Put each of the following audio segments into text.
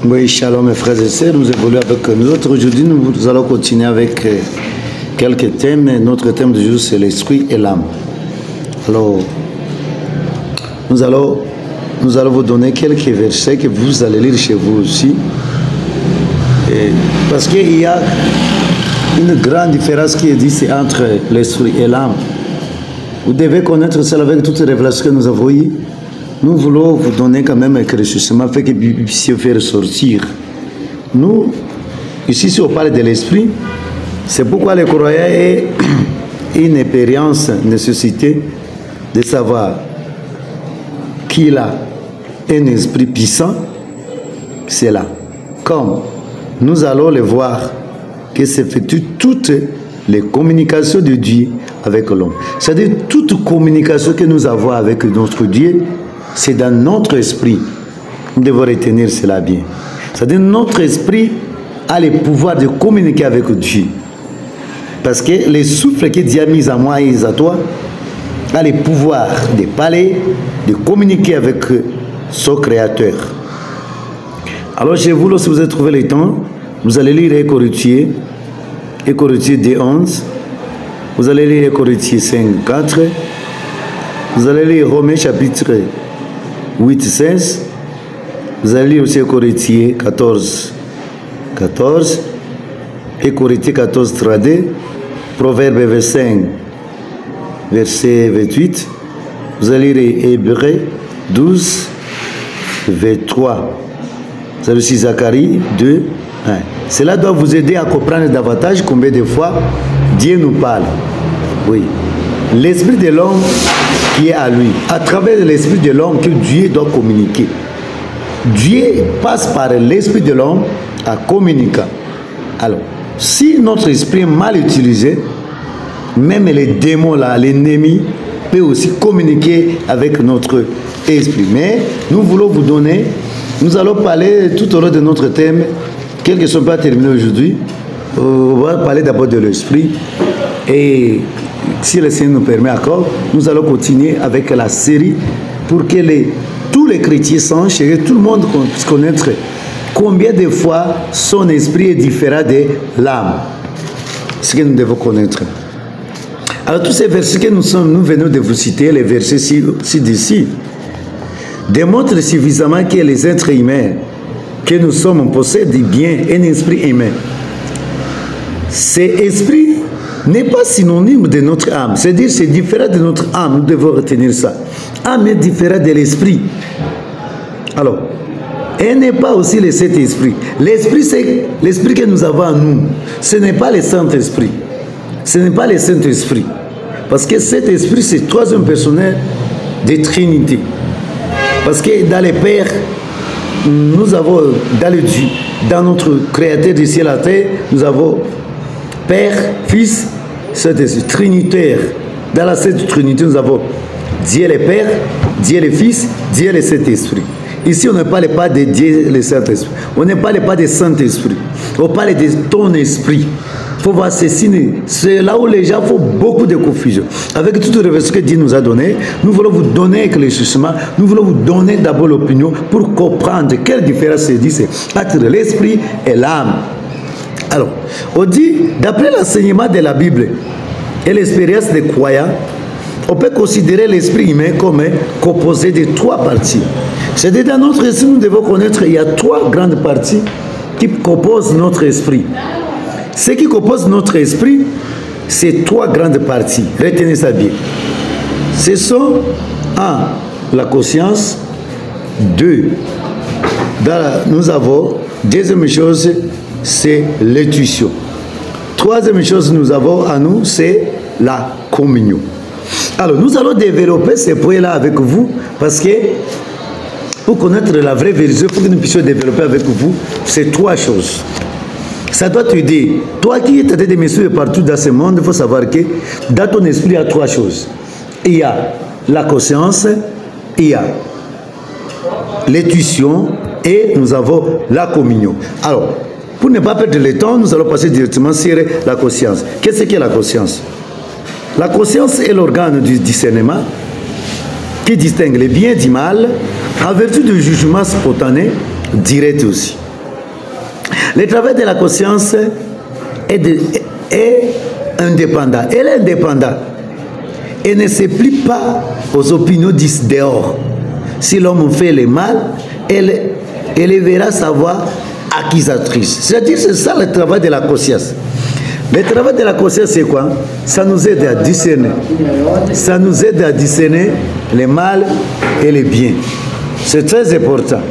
Oui, shalom mes frères et sœurs, nous évoluons avec nous autres. Aujourd'hui, nous allons continuer avec quelques thèmes. Notre thème du jour, c'est l'esprit et l'âme. Alors, nous allons vous donner quelques versets que vous allez lire chez vous aussi. Parce qu'il y a une grande différence qui existe entre l'esprit et l'âme. Vous devez connaître cela avec toutes les révélations que nous avons eues. Nous voulons vous donner quand même un éclaircissement afin que vous puissiez faire sortir. Nous, ici, si on parle de l'esprit, c'est pourquoi les croyants ont une expérience, une nécessité de savoir qu'il a un esprit puissant. C'est là. Comme nous allons le voir, que s'effectuent toutes les communications de Dieu avec l'homme. C'est-à-dire toute communication que nous avons avec notre Dieu, c'est dans notre esprit. Nous devons retenir cela bien. C'est-à-dire notre esprit a le pouvoir de communiquer avec Dieu. Parce que le souffle que Dieu a mis à moi et à toi a le pouvoir de parler, de communiquer avec son Créateur. Alors chez vous, si vous avez trouvé le temps, vous allez lire Corinthiens 2:11. Vous allez lire Corinthiens 5:4. Vous allez lire Romains chapitre 8:16. Vous allez lire aussi Corinthiens 14:14 et Corinthiens 14:32, Proverbe 25, verset 28. Vous allez lire Hébreux 12:23. Vous allez aussi Zacharie 2:1. Cela doit vous aider à comprendre davantage combien de fois Dieu nous parle. Oui. L'esprit de l'homme qui est à lui. À travers l'esprit de l'homme que Dieu doit communiquer. Dieu passe par l'esprit de l'homme à communiquer. Alors, si notre esprit est mal utilisé, même les démons là, l'ennemi, peut aussi communiquer avec notre esprit. Mais nous voulons vous donner, nous allons parler tout au long de notre thème, quels ne sont pas terminés aujourd'hui. On va parler d'abord de l'esprit. Et si le Seigneur nous permet encore, nous allons continuer avec la série pour que tous les chrétiens sachent et que tout le monde puisse connaître combien de fois son esprit est différent de l'âme. Ce que nous devons connaître. Alors tous ces versets que nous venons de vous citer, les versets ci-d'ici, démontrent suffisamment que les êtres humains que nous sommes possèdent bien un esprit humain. Cet esprit n'est pas synonyme de notre âme. C'est-à-dire c'est différent de notre âme. Nous devons retenir ça. Âme est différente de l'esprit. Alors, elle n'est pas aussi le Saint-Esprit. L'esprit, c'est l'esprit que nous avons en nous. Ce n'est pas le Saint-Esprit. Ce n'est pas le Saint-Esprit. Parce que cet esprit, c'est le troisième personnel de Trinité. Parce que dans les Pères, nous avons, dans le Dieu, dans notre Créateur du ciel et la terre, nous avons Père, Fils, Saint-Esprit, Trinitaire. Dans la Sainte Trinité, nous avons Dieu le Père, Dieu le Fils, Dieu le Saint-Esprit. Ici, on ne parle pas de Dieu le Saint-Esprit. On ne parle pas de Saint-Esprit. On parle de ton esprit. Il faut voir ceci. C'est là où les gens font beaucoup de confusion. Avec toutes les révélations que Dieu nous a données, nous voulons vous donner un éclaircissement. Nous voulons vous donner d'abord l'opinion pour comprendre quelle différence existe entre l'esprit et l'âme. Alors, on dit, d'après l'enseignement de la Bible et l'expérience des croyants, on peut considérer l'esprit humain comme composé de trois parties. C'est-à-dire dans notre esprit, nous devons connaître qu'il y a trois grandes parties qui composent notre esprit. Ce qui compose notre esprit, c'est trois grandes parties. Retenez ça bien. Ce sont, un, la conscience. Deux, nous avons, deuxième chose, c'est l'intuition. Troisième chose nous avons à nous, c'est la communion. Alors, nous allons développer ces points-là avec vous parce que pour connaître la vraie vérité, pour que nous puissions développer avec vous ces trois choses. Ça doit t'aider. Toi qui es traité de messieurs partout dans ce monde, il faut savoir que dans ton esprit, il y a trois choses. Il y a la conscience, il y a l'intuition et nous avons la communion. Alors, pour ne pas perdre le temps, nous allons passer directement sur la conscience. Qu'est-ce que la conscience? La conscience est l'organe du discernement qui distingue le bien du mal en vertu du jugement spontané direct aussi. Le travail de la conscience est indépendant. Elle est indépendante. Elle ne se plie pas aux opinions dites dehors. Si l'homme fait le mal, elle verra sa voix accusatrice. C'est-à-dire, c'est ça le travail de la conscience. Le travail de la conscience, c'est quoi? Ça nous aide à discerner. Ça nous aide à discerner le mal et le bien. C'est très important.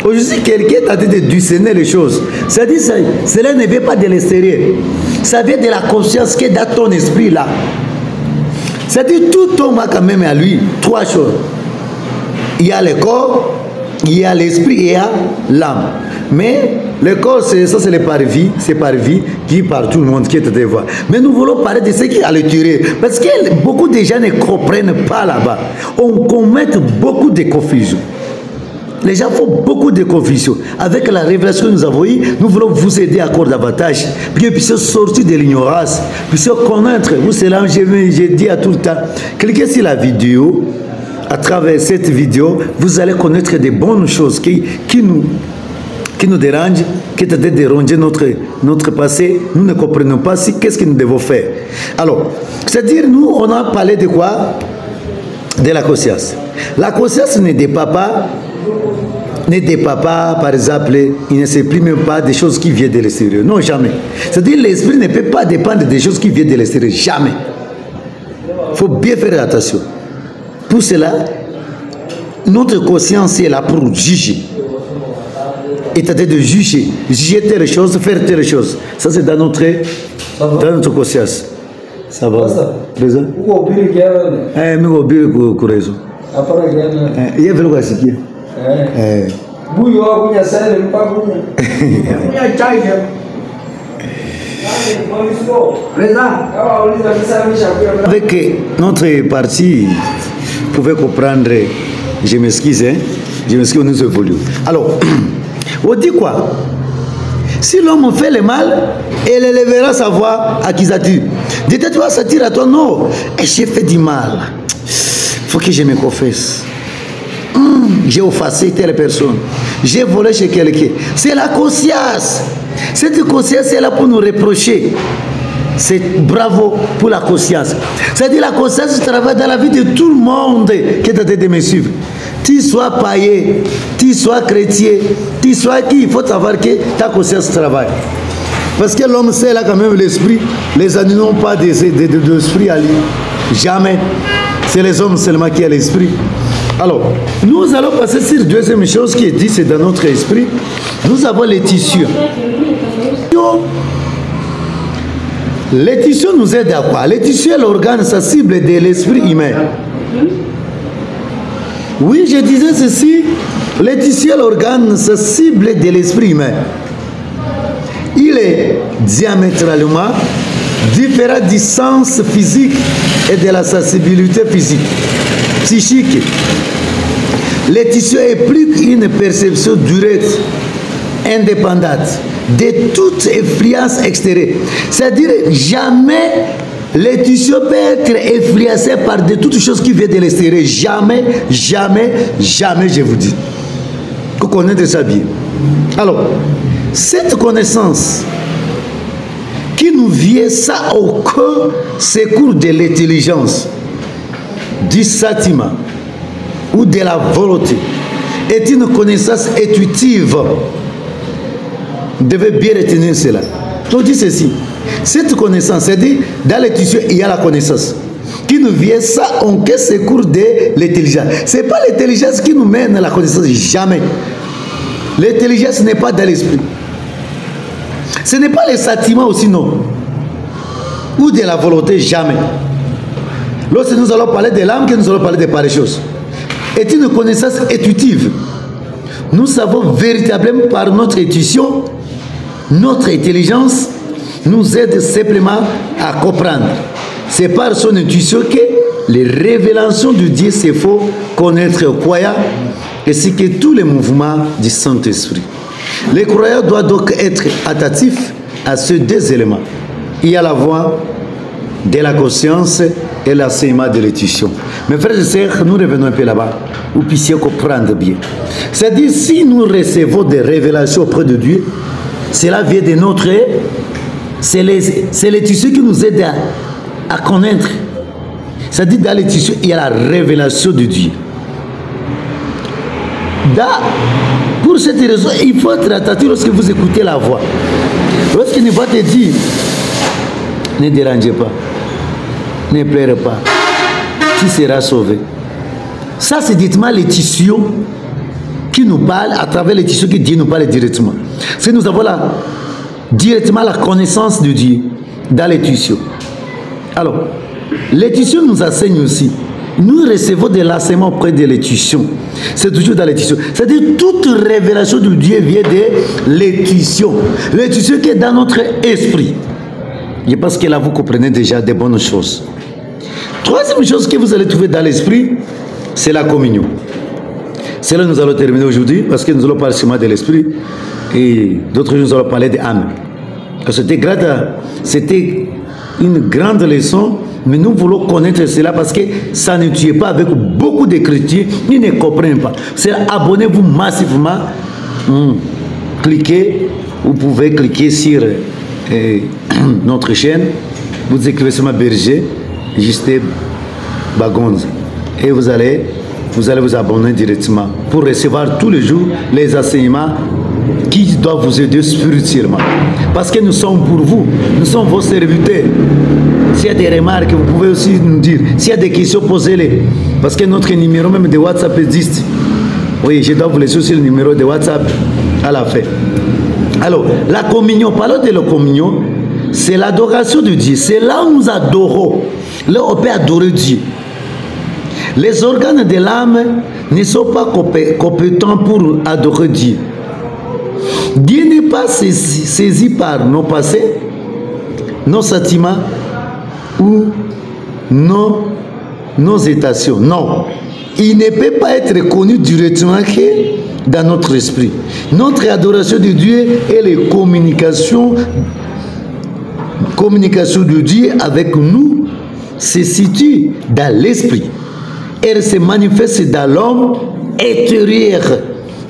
Aujourd'hui, quelqu'un a dit de discerner les choses. C'est-à-dire, cela ne vient pas de l'extérieur. Ça vient de la conscience qui est dans ton esprit là. C'est-à-dire, tout homme a quand même à lui trois choses. Il y a le corps, il y a l'esprit et il y a l'âme. Mais le corps, ça c'est le parvis, c'est parvis qui est par tout le monde qui est de voir. Mais nous voulons parler de ce qui est à l'intérieur. Parce que beaucoup de gens ne comprennent pas là-bas. On commet beaucoup de confusions. Les gens font beaucoup de confusions. Avec la révélation que nous avons eue, nous voulons vous aider encore davantage. Pour que vous puissiez sortir de l'ignorance, puissiez connaître. Vous, c'est là, j'ai dit à tout le temps, cliquez sur la vidéo. À travers cette vidéo, vous allez connaître des bonnes choses qui nous dérangent, qui te dérangent notre passé. Nous ne comprenons pas qu'est-ce que nous devons faire. Alors, c'est-à-dire, nous, on a parlé de quoi? De la conscience. La conscience ne dépend pas, par exemple, il ne se plie même pas des choses qui viennent de l'extérieur. Non, jamais. C'est-à-dire, l'esprit ne peut pas dépendre des choses qui viennent de l'extérieur. Jamais. Il faut bien faire attention. Pour cela, notre conscience est là pour juger. C'est-à-dire de juger telle chose, faire telle chose. Ça, c'est dans notre conscience. Ça va. Présent? Avec notre partie, vous pouvez comprendre, je m'excuse, hein? Je m'excuse, nous évoluons. Alors, on dit quoi? Si l'homme fait le mal, elle élèvera sa voix accusatrice. Peut-être tu vas se dire à toi, non, j'ai fait du mal. Il faut que je me confesse. J'ai offensé telle personne. J'ai volé chez quelqu'un. C'est la conscience. Cette conscience est là pour nous reprocher. C'est bravo pour la conscience. C'est-à-dire la conscience travaille dans la vie de tout le monde qui est en train de me suivre. Tu sois païen, tu sois chrétien, tu sois qui, il faut savoir que ta conscience travaille. Parce que l'homme sait là quand même l'esprit. Les animaux n'ont pas d'esprit à lui. Jamais. C'est les hommes seulement qui ont l'esprit. Alors, nous allons passer sur la deuxième chose qui est dit, c'est dans notre esprit. Nous avons les tissus. Les tissus nous aident à quoi? Les tissus est l'organe sensible de l'esprit humain. Oui, je disais ceci, les tissus est l'organe sensible de l'esprit humain. Il est diamétralement différent du sens physique et de la sensibilité physique, psychique. Les tissus impliquent une perception directe, indépendante de toute influence extérieure. C'est-à-dire, jamais les tissus peuvent être influencés par de toutes choses qui viennent de l'extérieur. Jamais, jamais, jamais, je vous dis. Vous connaissez ça bien. Alors, cette connaissance qui nous vient, ça aucun secours de l'intelligence, du sentiment ou de la volonté, est une connaissance intuitive. Vous devez bien retenir cela. On dit ceci. Cette connaissance, c'est-à-dire, dans les tissus, il y a la connaissance. Qui nous vient, ça, en quel secours de l'intelligence. Ce n'est pas l'intelligence qui nous mène à la connaissance, jamais. L'intelligence n'est pas dans l'esprit. Ce n'est pas les sentiments aussi, non. Ou de la volonté, jamais. Lorsque nous allons parler de l'âme, que nous allons parler de pareilles choses. Est une connaissance intuitive. Nous savons véritablement par notre intuition, notre intelligence nous aide simplement à comprendre. C'est par son intuition que les révélations de Dieu se font connaître aux croyants, ainsi que tous les mouvements du Saint-Esprit. Les croyants doivent donc être attentifs à ces deux éléments. Il y a la voix de la conscience et l'enseignement de l'intuition. Mes frères et sœurs, nous revenons un peu là-bas, vous puissiez comprendre bien. C'est-à-dire, si nous recevons des révélations auprès de Dieu, Cela vient de notre... C'est les tissus qui nous aident à connaître. C'est-à-dire dans les tissus, il y a la révélation de Dieu. Pour cette raison, il faut être attentif lorsque vous écoutez la voix. Lorsqu'il va te dire, ne dérangez pas, ne pleurez pas, tu seras sauvé. Ça, c'est directement les tissus qui nous parlent, à travers les tissus que Dieu nous parle directement. Si nous avons directement la connaissance de Dieu dans les tissus. Alors, les tissus nous enseignent aussi. Nous recevons de l'enseignement auprès de l'étudiant. C'est toujours dans l'étudiant. C'est-à-dire toute révélation de Dieu vient de l'étudiant. L'étudiant qui est dans notre esprit. Je pense que là, vous comprenez déjà des bonnes choses. Troisième chose que vous allez trouver dans l'esprit, c'est la communion. C'est là que nous allons terminer aujourd'hui, parce que nous allons parler seulement de l'esprit. Et d'autres jours, nous allons parler de l'âme. C'était une grande leçon. Mais nous voulons connaître cela parce que ça ne tue pas avec beaucoup de chrétiens, ils ne comprennent pas. C'est abonnez-vous massivement, cliquez, vous pouvez cliquer sur notre chaîne, vous écrivez sur ma berger, Justin Bagonza, et vous allez vous abonner directement pour recevoir tous les jours les enseignements qui doivent vous aider spirituellement. Parce que nous sommes pour vous, nous sommes vos serviteurs. S'il y a des remarques, vous pouvez aussi nous dire. S'il y a des questions, posez-les. Parce que notre numéro même de WhatsApp existe. Oui, je dois vous laisser aussi le numéro de WhatsApp à la fin. Alors, la communion, parlons de la communion, c'est l'adoration de Dieu. C'est là où nous adorons. Là, on peut adorer Dieu. Les organes de l'âme ne sont pas compétents pour adorer Dieu. Dieu n'est pas saisi par nos passés, nos sentiments ou nos étations. Non. Il ne peut pas être connu directement que dans notre esprit. Notre adoration de Dieu et les communications de Dieu avec nous se situent dans l'esprit. Elle se manifeste dans l'homme intérieur.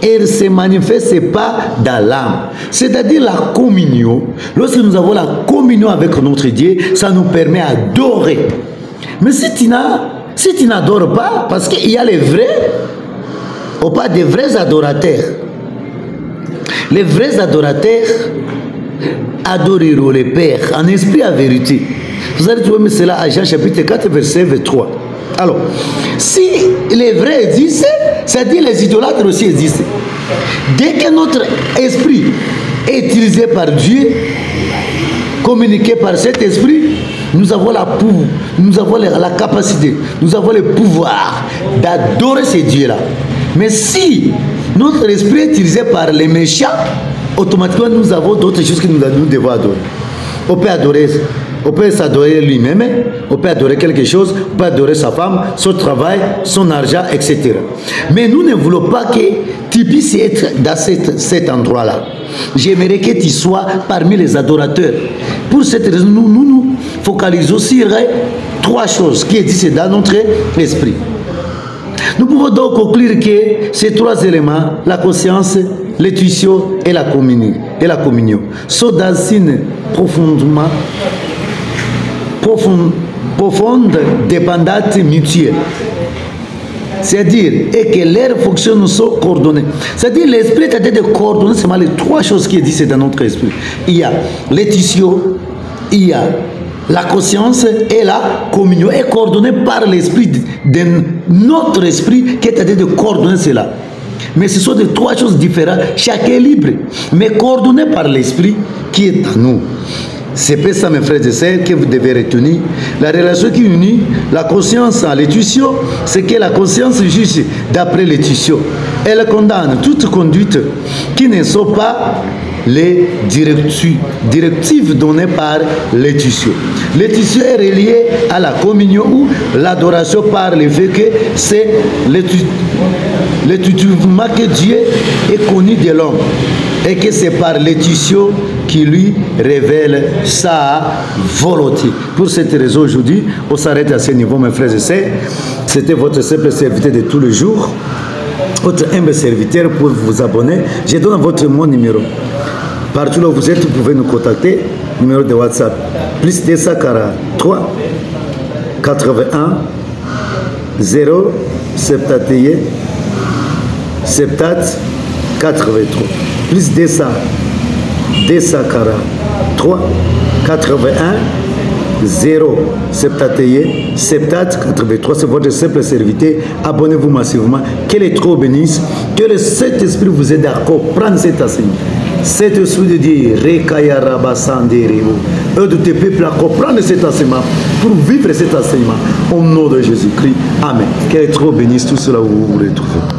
Elle ne se manifeste pas dans l'âme. C'est-à-dire la communion. Lorsque nous avons la communion avec notre Dieu, ça nous permet d'adorer. Mais si tu n'adores pas, parce qu'il y a les vrais, ou pas des vrais adorateurs. Les vrais adorateurs adoreront le Père en esprit et en vérité. Vous allez trouver cela à Jean chapitre 4, verset 23. Alors, si les vrais existent, c'est-à-dire les idolâtres aussi existent. Dès que notre esprit est utilisé par Dieu, communiqué par cet esprit, nous avons la capacité, nous avons le pouvoir d'adorer ces dieux-là. Mais si notre esprit est utilisé par les méchants, automatiquement nous avons d'autres choses que nous devons adorer. On peut adorer. On peut s'adorer lui-même, on peut adorer quelque chose, on peut adorer sa femme, son travail, son argent, etc. Mais nous ne voulons pas que tu puisses être dans cet endroit-là. J'aimerais que tu sois parmi les adorateurs. Pour cette raison, nous focalisons sur trois choses qui existent dans notre esprit. Nous pouvons donc conclure que ces trois éléments, la conscience, l'intuition et la communion, sont dans une profonde dépendance mutuelle. C'est-à-dire, et que leurs fonctions sont coordonnées. C'est-à-dire, l'esprit est en train de coordonner seulement les trois choses qui existent dans notre esprit. Il y a l'intuition, il y a la conscience et la communion, est coordonnée par l'esprit de notre esprit qui est en train de coordonner cela. Mais ce sont des trois choses différentes, chacun est libre, mais coordonné par l'esprit qui est en nous. C'est pour ça, mes frères et sœurs, que vous devez retenir. La relation qui unit la conscience à l'intuition, c'est que la conscience juge d'après l'intuition. Elle condamne toute conduite qui ne sont pas les directives données par l'intuition. L'intuition est reliée à la communion ou l'adoration par le fait que c'est l'intuitivement que Dieu est connu de l'homme et que c'est par l'intuition qui lui révèle sa volonté. Pour cette raison, aujourd'hui, on s'arrête à ce niveau, mes frères et sœurs. C'était votre simple serviteur de tous les jours. Votre humble serviteur, pour vous abonner, je donne mon numéro. Partout là où vous êtes, vous pouvez nous contacter. Numéro de WhatsApp. Plus 243 81 0 71 70 83. Plus 243 81 0 71 70 83. C'est votre simple serviteur. Abonnez-vous massivement. Que les trop bénissent. Que le Saint-Esprit vous aide à comprendre cet enseignement. Cet esprit de Dieu, eux de tes peuples à comprendre cet enseignement pour vivre cet enseignement au nom de Jésus-Christ. Amen. Que les trop bénissent tout cela où vous vous retrouvez.